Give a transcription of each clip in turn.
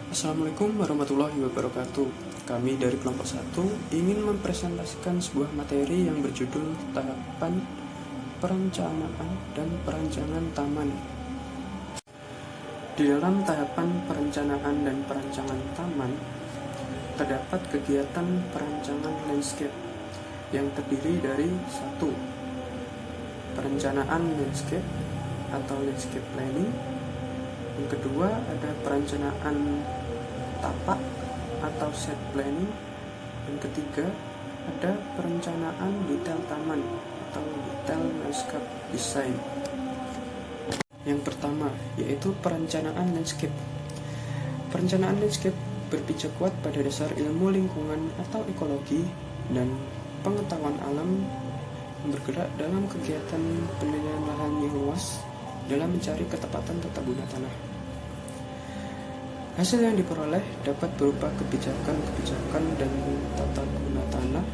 Assalamualaikum warahmatullahi wabarakatuh. Kami dari kelompok 1 ingin mempresentasikan sebuah materi yang berjudul Tahapan Perencanaan dan Perancangan Taman. Di dalam tahapan perencanaan dan perancangan taman, terdapat kegiatan perancangan landscape yang terdiri dari 1. Perencanaan landscape atau landscape planning. Yang kedua ada perencanaan tapak atau set planning. Yang ketiga ada perencanaan detail taman atau detail landscape design. Yang pertama yaitu perencanaan landscape. Perencanaan landscape berpijak kuat pada dasar ilmu lingkungan atau ekologi dan pengetahuan alam yang bergerak dalam kegiatan penilaian lahan yang luas dalam mencari ketepatan tata guna tanah. Hasil yang diperoleh dapat berupa kebijakan-kebijakan dan tata guna tanah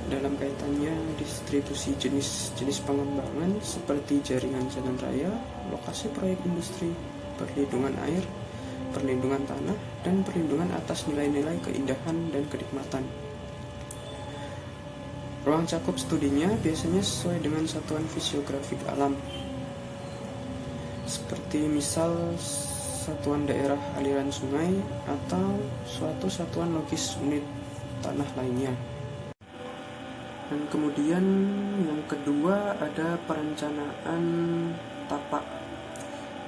dalam kaitannya distribusi jenis-jenis pengembangan seperti jaringan jalan raya, lokasi proyek industri, perlindungan air, perlindungan tanah, dan perlindungan atas nilai-nilai keindahan dan kenikmatan. Ruang cakup studinya biasanya sesuai dengan satuan fisiografik alam, seperti misal satuan daerah aliran sungai atau suatu satuan logis unit tanah lainnya. Dan kemudian yang kedua ada perencanaan tapak,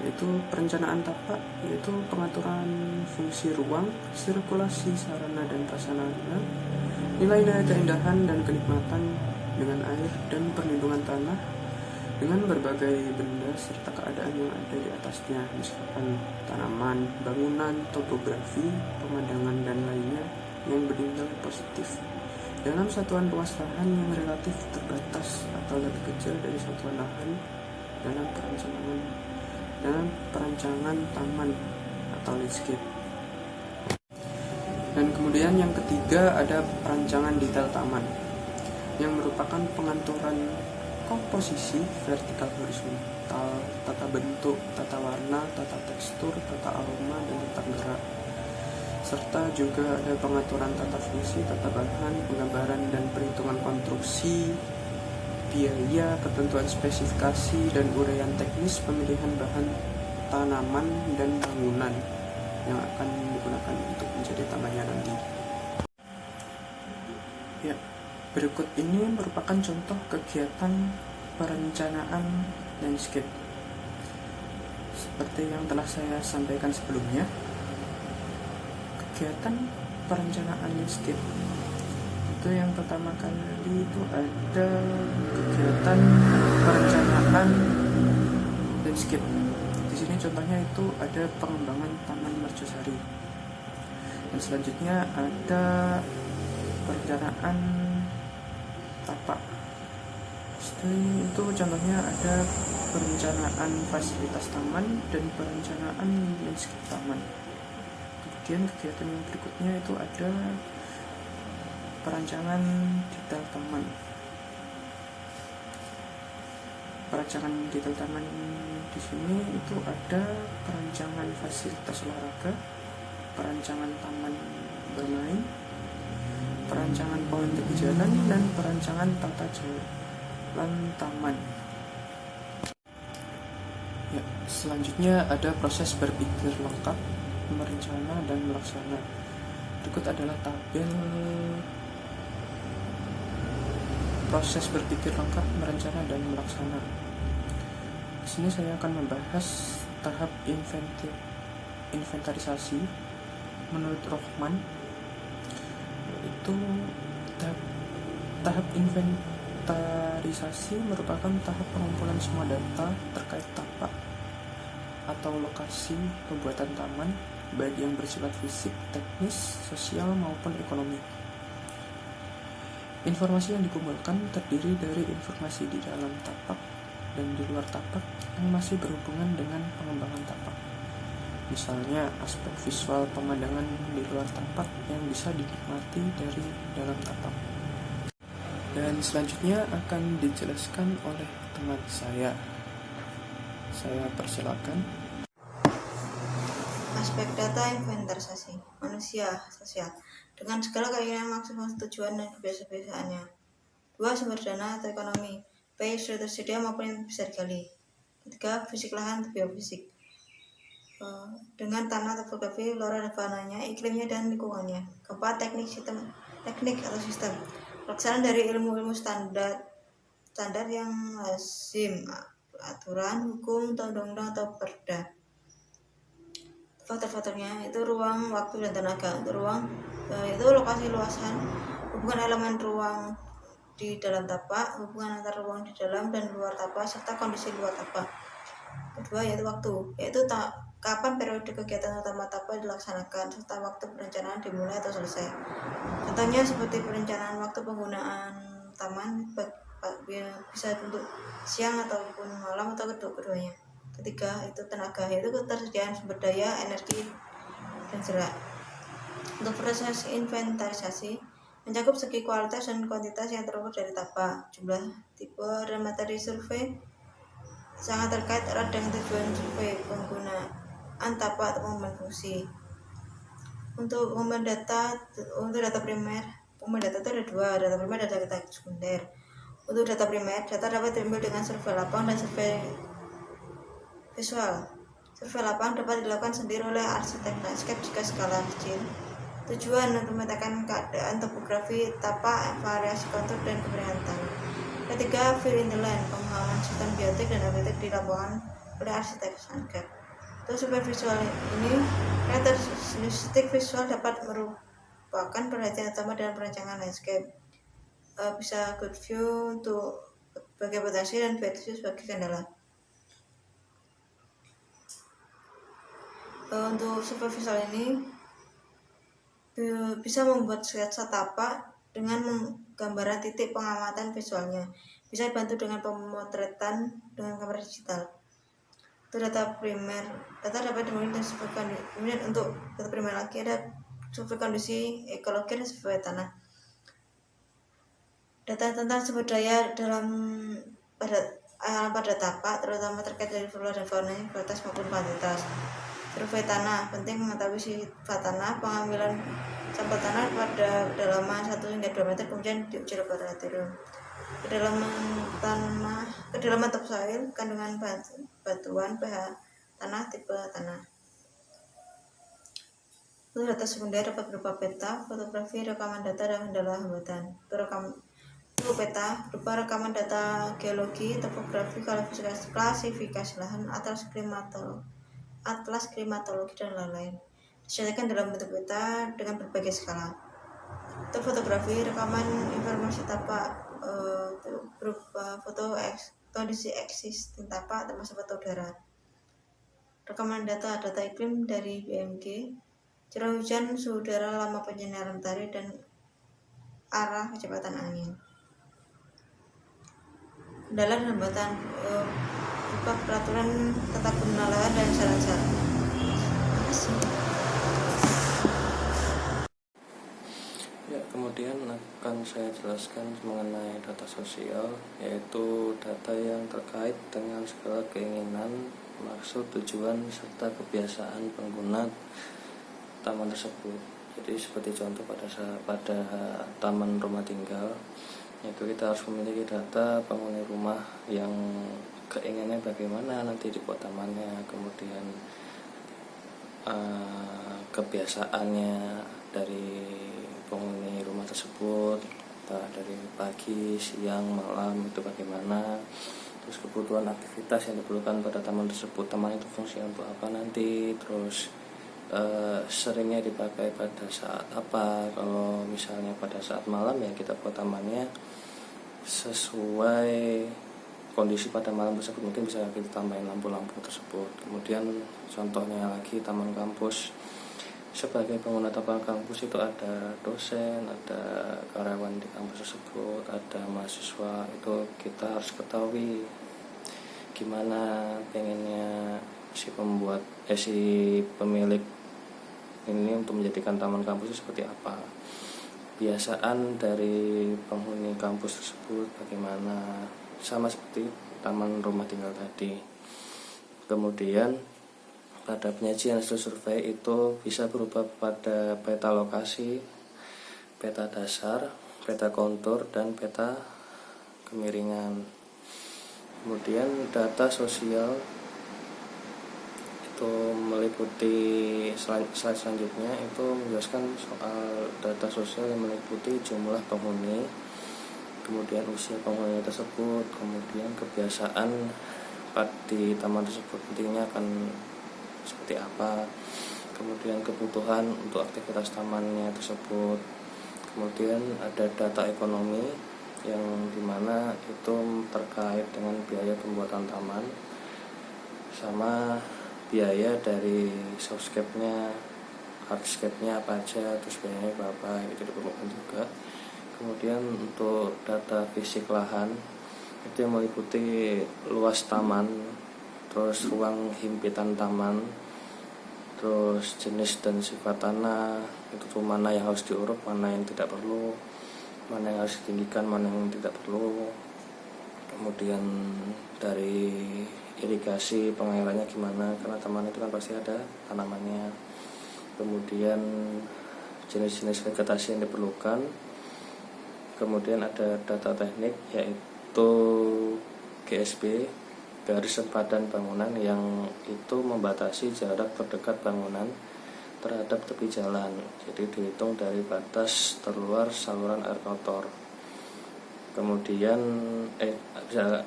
yaitu perencanaan tapak yaitu pengaturan fungsi ruang, sirkulasi sarana dan prasarana, nilai-nilai keindahan dan kenikmatan dengan air dan perlindungan tanah dengan berbagai benda serta keadaan yang ada di atasnya, misalkan tanaman, bangunan, topografi, pemandangan, dan lainnya yang bernilai positif dalam satuan luas lahan yang relatif terbatas atau lebih kecil dari satuan lahan dalam perancangan taman atau landscape. Dan kemudian yang ketiga ada perancangan detail taman yang merupakan pengaturan komposisi vertikal horizontal, tata bentuk, tata warna, tata tekstur, tata aroma, dan tata gerak, serta juga ada pengaturan tata fungsi, tata bahan, penggambaran dan perhitungan konstruksi, biaya, ketentuan spesifikasi, dan uraian teknis pemilihan bahan tanaman dan bangunan yang akan digunakan untuk menjadi tamannya nanti. Ya, berikut ini merupakan contoh kegiatan perencanaan landscape. Seperti yang telah saya sampaikan sebelumnya, kegiatan perencanaan landscape itu yang pertama kali itu ada kegiatan perencanaan landscape. Di sini contohnya itu ada pengembangan Taman Mercosari. Dan selanjutnya ada perencanaan tapak. Itu contohnya ada perencanaan fasilitas taman dan perencanaan landscape taman. Kemudian kegiatan yang berikutnya itu ada perancangan detail taman. Perancangan detail taman di sini itu ada perancangan fasilitas olahraga, perancangan taman bermain, perancangan pohon tepi jalan, dan perancangan tata jalan taman. Ya, selanjutnya ada proses berpikir lengkap, merencana, dan melaksana. Berikut adalah tabel proses berpikir lengkap, merencana, dan melaksana. Di sini saya akan membahas tahap inventarisasi menurut Rohman. Itu tahap inventarisasi merupakan tahap pengumpulan semua data terkait tapak atau lokasi pembuatan taman, baik yang bersifat fisik, teknis, sosial, maupun ekonomi. Informasi yang dikumpulkan terdiri dari informasi di dalam tapak dan di luar tapak yang masih berhubungan dengan pengembangan tapak. Misalnya aspek visual pemandangan di luar tapak yang bisa dinikmati dari dalam tapak. Dan selanjutnya akan dijelaskan oleh teman saya. Saya persilakan. Aspek data inventarisasi manusia sosial dengan segala keinginan maksimal tujuan dan kebiasaan-kebiasaannya. 2. Sumber dana atau ekonomi, baik sudah tersedia maupun yang bisa digali. 3. Fisik lahan atau biofisik, dengan tanah, topografi, flora dan faunanya, iklimnya dan lingkungannya. 4. Teknik atau sistem, pelaksanaan dari ilmu-ilmu standar yang lazim, aturan, hukum, atau undang-undang atau perda. Faktor-faktornya itu ruang, waktu, dan tenaga. Untuk ruang itu lokasi, luasan, hubungan elemen ruang di dalam tapak, hubungan antar ruang di dalam dan luar tapak, serta kondisi luar tapak. Kedua yaitu waktu, yaitu kapan periode kegiatan utama tapak dilaksanakan, serta waktu perencanaan dimulai atau selesai. Contohnya seperti perencanaan waktu penggunaan taman bisa untuk siang ataupun malam atau keduanya. Ketiga itu tenaga, yaitu ketersediaan sumber daya, energi, dan gerak. Untuk proses inventarisasi mencakup segi kualitas dan kuantitas yang terukur dari tapak, jumlah, tipe, dan materi survei sangat terkait erat dengan tujuan survei, penggunaan tapak atau pengembangan fungsi. Untuk data primer, data itu ada dua, data primer dan data sekunder. Untuk data primer, data dapat diambil dengan survei lapang dan survei visual. Survei lapang dapat dilakukan sendiri oleh arsitek landscape jika skala kecil. Tujuan untuk memetakan keadaan topografi tapak, variasi kontur, dan keberadaan tanah. Ketiga, fill in the land, pemahaman sistem biotik dan abiotik di lapangan oleh arsitek landscape. Untuk survei visual ini, karakteristik visual dapat merupakan perhatian utama dalam perancangan landscape. Bisa good view untuk sebagai potensi dan bad view sebagai kendala. Untuk survei visual ini bisa membuat sketsa tapak dengan gambaran titik pengamatan visualnya. Bisa dibantu dengan pemotretan dengan kamera digital. Untuk data primer, data dapat dimulai dari survei kondisi. Kemudian untuk data primer lagi ada survei kondisi ekologi dan survei tanah. Data tentang sumber daya pada tapak, terutama terkait dari flora dan fauna, kualitas maupun kuantitas. Survei tanah, penting mengetahui sifat tanah, pengambilan sampel tanah pada kedalaman 1 hingga 2 meter, kemudian diuji laboratorium. Kedalaman topsoil, kandungan batuan, pH tanah, tipe tanah. Untuk data sekunder dapat berupa peta, fotografi, rekaman data, dan kendala hambatan. Untuk peta berupa rekaman data geologi, topografi, klasifikasi lahan, atlas klimatologi, dan lain-lain. Disajikan dalam bentuk peta dengan berbagai skala. Untuk fotografi, rekaman informasi tapak berupa foto kondisi existing tapak termasuk foto udara. Rekaman data iklim dari BMG, curah hujan, suhu udara, lama penyinaran matahari, dan arah kecepatan angin. Kendala dan hambatan berupa peraturan tata guna lahan dan syarat-syarat. Ya, kemudian akan saya jelaskan mengenai data sosial, yaitu data yang terkait dengan segala keinginan, maksud, tujuan, serta kebiasaan pengguna taman tersebut. Jadi seperti contoh pada taman rumah tinggal, itu kita harus memiliki data penghuni rumah yang keinginannya bagaimana nanti dibuat tamannya, kemudian kebiasaannya dari penghuni rumah tersebut, dari pagi, siang, malam itu bagaimana, terus kebutuhan aktivitas yang diperlukan pada taman tersebut, taman itu fungsinya untuk apa nanti, terus seringnya dipakai pada saat apa. Kalau misalnya pada saat malam ya kita buat tamannya sesuai kondisi pada malam tersebut, mungkin bisa kita tambahin lampu-lampu tersebut. Kemudian contohnya lagi taman kampus, sebagai pengguna taman kampus itu ada dosen, ada karyawan di kampus tersebut, ada mahasiswa. Itu kita harus ketahui gimana pengennya si pemilik ini untuk menjadikan taman kampus itu seperti apa, kebiasaan dari penghuni kampus tersebut bagaimana, sama seperti taman rumah tinggal tadi. Kemudian pada penyajian hasil survei itu bisa berupa pada peta lokasi, peta dasar, peta kontur, dan peta kemiringan. Kemudian data sosial itu meliputi slide selanjutnya itu menjelaskan soal data sosial yang meliputi jumlah penghuni, kemudian usia penghuni tersebut, kemudian kebiasaan di taman tersebut nantinya akan seperti apa, kemudian kebutuhan untuk aktivitas tamannya tersebut, kemudian ada data ekonomi yang dimana itu terkait dengan biaya pembuatan taman sama biaya dari soundscape-nya, hardscape-nya apa aja, terus biayanya berapa, itu diperlukan juga. Kemudian untuk data fisik lahan itu yang meliputi luas taman, terus ruang himpitan taman, terus jenis dan sifat tanah, itu tuh mana yang harus diuruk, mana yang tidak perlu, mana yang harus ditinggikan, mana yang tidak perlu. Kemudian dari irigasi pengairannya gimana, karena taman itu kan pasti ada tanamannya. Kemudian jenis-jenis vegetasi yang diperlukan. Kemudian ada data teknik yaitu GSB, garis sepadan bangunan, yang itu membatasi jarak terdekat bangunan terhadap tepi jalan. Jadi dihitung dari batas terluar saluran air kotor. Kemudian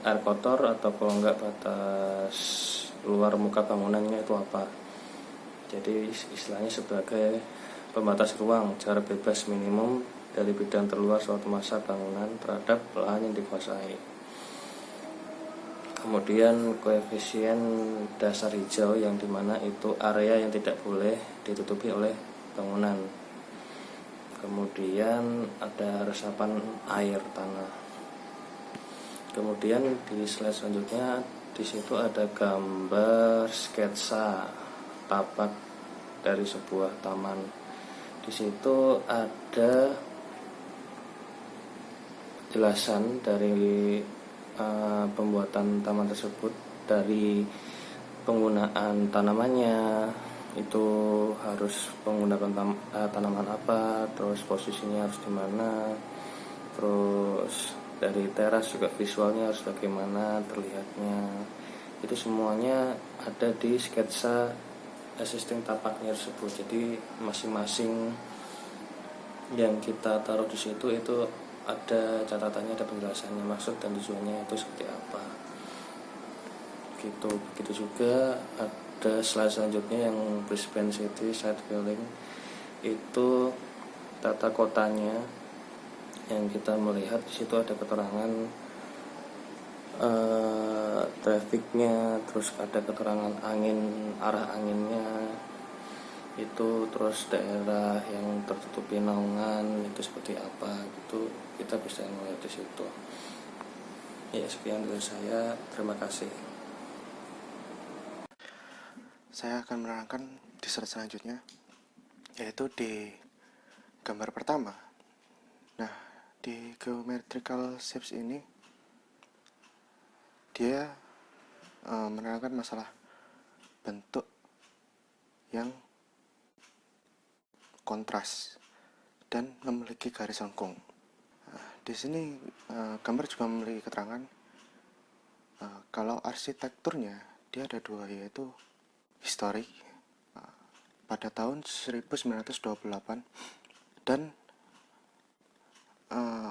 air kotor atau kalau enggak batas luar muka bangunannya itu apa. Jadi istilahnya sebagai pembatas ruang jarak bebas minimum dari bidang terluar suatu masa bangunan terhadap lahan yang dikuasai. Kemudian koefisien dasar hijau yang dimana itu area yang tidak boleh ditutupi oleh bangunan. Kemudian ada resapan air tanah. Kemudian di slide selanjutnya di situ ada gambar sketsa tapak dari sebuah taman. Di situ ada jelasan dari pembuatan taman tersebut, dari penggunaan tanamannya, itu harus menggunakan tanaman apa, terus posisinya harus di mana, terus dari teras juga visualnya harus bagaimana terlihatnya. Itu semuanya ada di sketsa existing tapaknya tersebut. Jadi masing-masing yang kita taruh di situ itu ada catatannya, ada penjelasannya, maksud dan tujuannya itu seperti apa. Begitu juga ada slide selanjutnya yang Brisbane City Site Filling, itu tata kotanya yang kita melihat di situ ada keterangan trafiknya, terus ada keterangan angin, arah anginnya itu, terus daerah yang tertutupi naungan itu seperti apa, itu kita bisa melihat di situ. Ya, sekian dari saya, terima kasih. Saya akan menerangkan di slide selanjutnya, yaitu di gambar pertama. Nah, di geometrical shapes ini dia menerangkan masalah bentuk yang kontras dan memiliki garis lengkung. Di sini gambar juga memiliki keterangan kalau arsitekturnya dia ada dua, yaitu historik pada tahun 1928 dan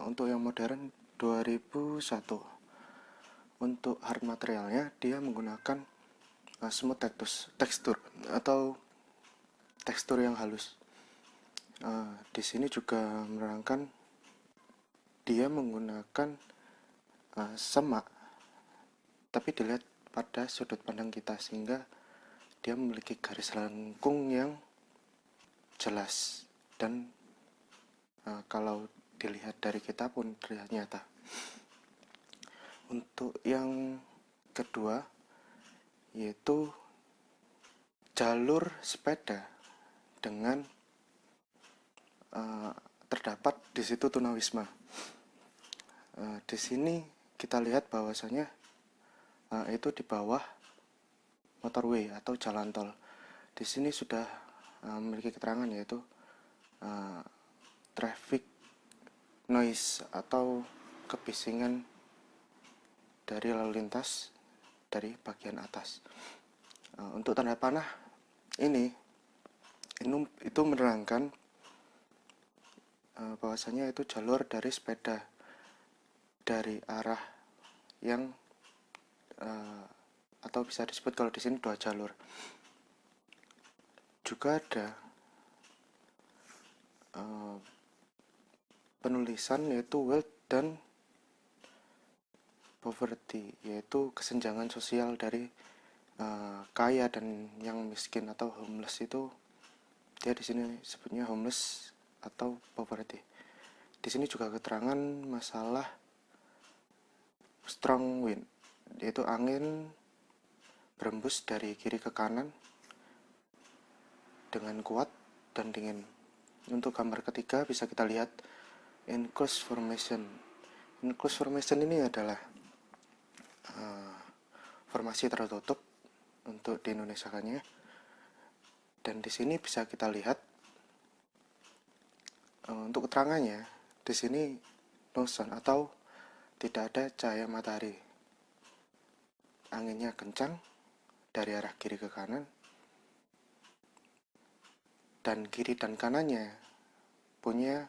untuk yang modern 2001. Untuk hard materialnya dia menggunakan smooth tekstur atau tekstur yang halus. Di sini juga menerangkan dia menggunakan semak, tapi dilihat pada sudut pandang kita sehingga dia memiliki garis lengkung yang jelas dan kalau dilihat dari kita pun terlihat nyata. Untuk yang kedua yaitu jalur sepeda dengan terdapat di situ tunawisma. Di sini kita lihat bahwasanya itu di bawah motorway atau jalan tol. di sini sudah memiliki keterangan, yaitu traffic noise atau kebisingan dari lalu lintas dari bagian atas. Untuk tanda panah ini itu menerangkan bahwasanya itu jalur dari sepeda dari arah yang atau bisa disebut kalau di sini 2 jalur. Juga ada penulisan yaitu wealth dan poverty, yaitu kesenjangan sosial dari kaya dan yang miskin atau homeless. Itu dia di sini sebutnya homeless atau poverty. Di sini juga keterangan masalah strong wind, yaitu angin berembus dari kiri ke kanan dengan kuat dan dingin. Untuk gambar ketiga bisa kita lihat enclosed formation. Enclosed formation ini adalah formasi tertutup untuk di Indonesiakannya. Dan di sini bisa kita lihat untuk keterangannya, di sini no sun atau tidak ada cahaya matahari. Anginnya kencang dari arah kiri ke kanan, dan kiri dan kanannya punya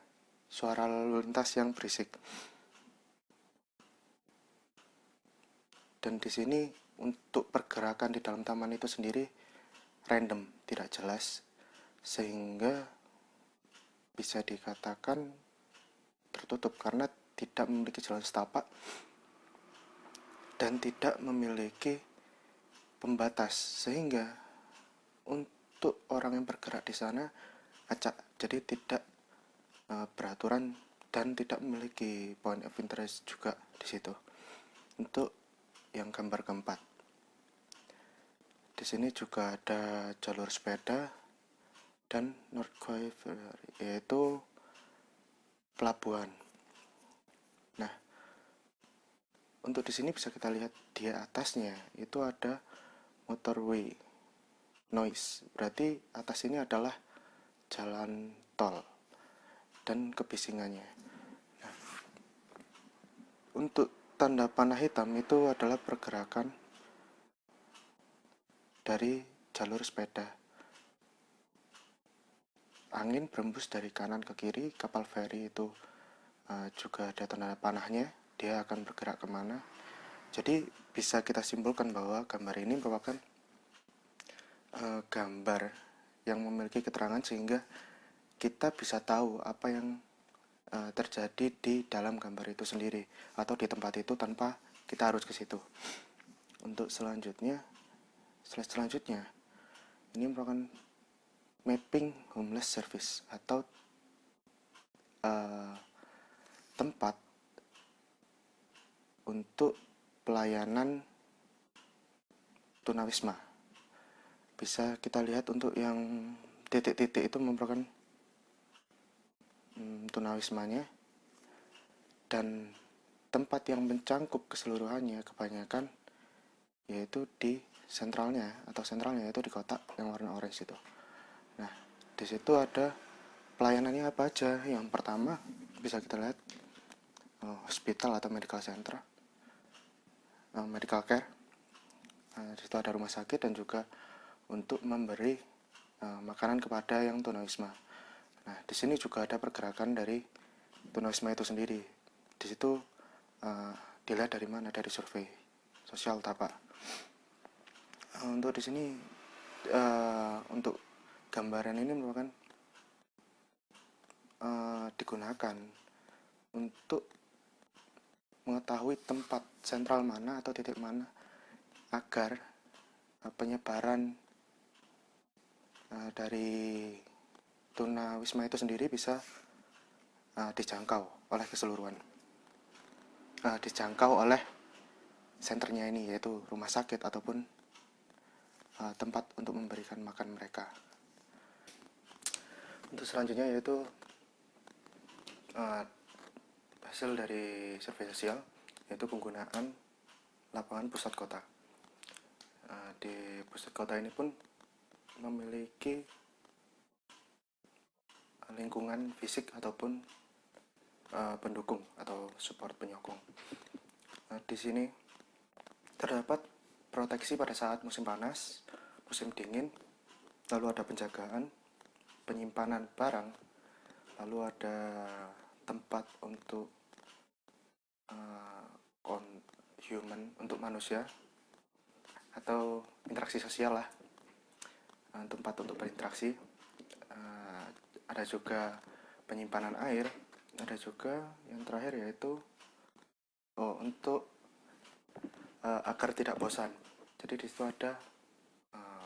suara lalu lintas yang berisik. Dan di sini untuk pergerakan di dalam taman itu sendiri random, tidak jelas, sehingga bisa dikatakan tertutup karena tidak memiliki jalan setapak dan tidak memiliki pembatas, sehingga untuk orang yang bergerak di sana acak, jadi tidak beraturan dan tidak memiliki point of interest juga di situ. Untuk yang gambar keempat, di sini juga ada jalur sepeda dan Northcoy Ferry, yaitu pelabuhan. Nah, untuk di sini bisa kita lihat di atasnya itu ada motorway noise, berarti atas ini adalah jalan tol dan kebisingannya. Nah, untuk tanda panah hitam itu adalah pergerakan dari jalur sepeda. Angin berembus dari kanan ke kiri, kapal feri itu juga ada tanda panahnya, dia akan bergerak kemana. Jadi bisa kita simpulkan bahwa gambar ini merupakan gambar yang memiliki keterangan sehingga kita bisa tahu apa yang terjadi di dalam gambar itu sendiri atau di tempat itu tanpa kita harus ke situ. Untuk selanjutnya, slide selanjutnya, ini merupakan mapping homeless service atau tempat untuk pelayanan tunawisma. Bisa kita lihat untuk yang titik-titik itu merupakan tunawismanya, dan tempat yang mencangkup keseluruhannya kebanyakan yaitu di sentralnya itu di kotak yang warna orange itu. Nah, di situ ada pelayanannya apa aja. Yang pertama bisa kita lihat hospital atau medical center, medical care. Di situ ada rumah sakit dan juga untuk memberi makanan kepada yang tunawisma. Nah, di sini juga ada pergerakan dari tunawisma itu sendiri. Di situ dilihat dari mana? Dari survei sosial Tapa. Untuk di sini untuk gambaran ini merupakan digunakan untuk mengetahui tempat sentral mana atau titik mana agar penyebaran dari tunawisma itu sendiri bisa dijangkau oleh keseluruhan, dijangkau oleh senternya ini, yaitu rumah sakit ataupun tempat untuk memberikan makan mereka. Untuk selanjutnya yaitu hasil dari survei sosial, yaitu penggunaan lapangan pusat kota. Di pusat kota ini pun memiliki lingkungan fisik ataupun pendukung atau support penyokong. Di sini terdapat proteksi pada saat musim panas, musim dingin, lalu ada penjagaan, penyimpanan barang, lalu ada tempat untuk human, untuk manusia, atau interaksi sosial lah, tempat untuk berinteraksi. Ada juga penyimpanan air, ada juga yang terakhir yaitu untuk agar tidak bosan. Jadi di situ ada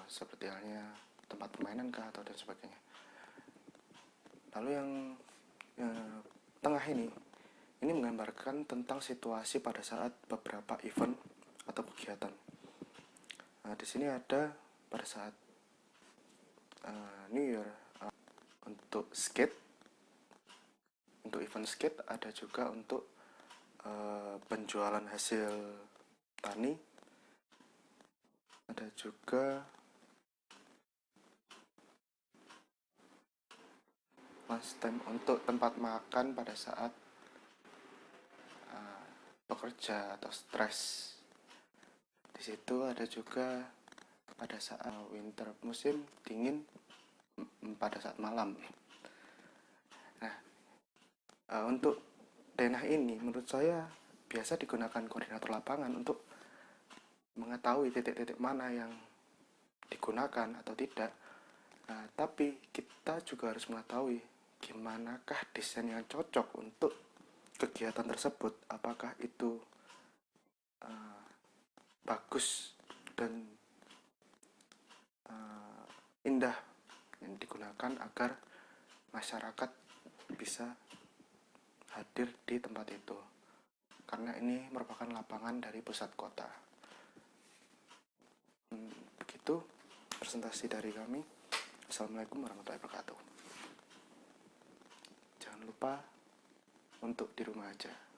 seperti halnya tempat permainan kah atau dan sebagainya. Lalu yang tengah ini menggambarkan tentang situasi pada saat beberapa event atau kegiatan. Di sini ada pada saat New Year untuk skate, untuk event skate, ada juga untuk penjualan hasil tani, ada juga lunchtime untuk tempat makan pada saat bekerja atau stres. Di situ ada juga pada saat winter, musim dingin, pada saat malam. Nah, untuk denah ini menurut saya biasa digunakan koordinator lapangan untuk mengetahui titik-titik mana yang digunakan atau tidak. Tapi kita juga harus mengetahui gimanakah desain yang cocok untuk kegiatan tersebut, apakah itu bagus dan indah yang digunakan agar masyarakat bisa hadir di tempat itu, karena ini merupakan lapangan dari pusat kota. Begitu presentasi dari kami. Assalamualaikum warahmatullahi wabarakatuh. Jangan lupa untuk di rumah aja.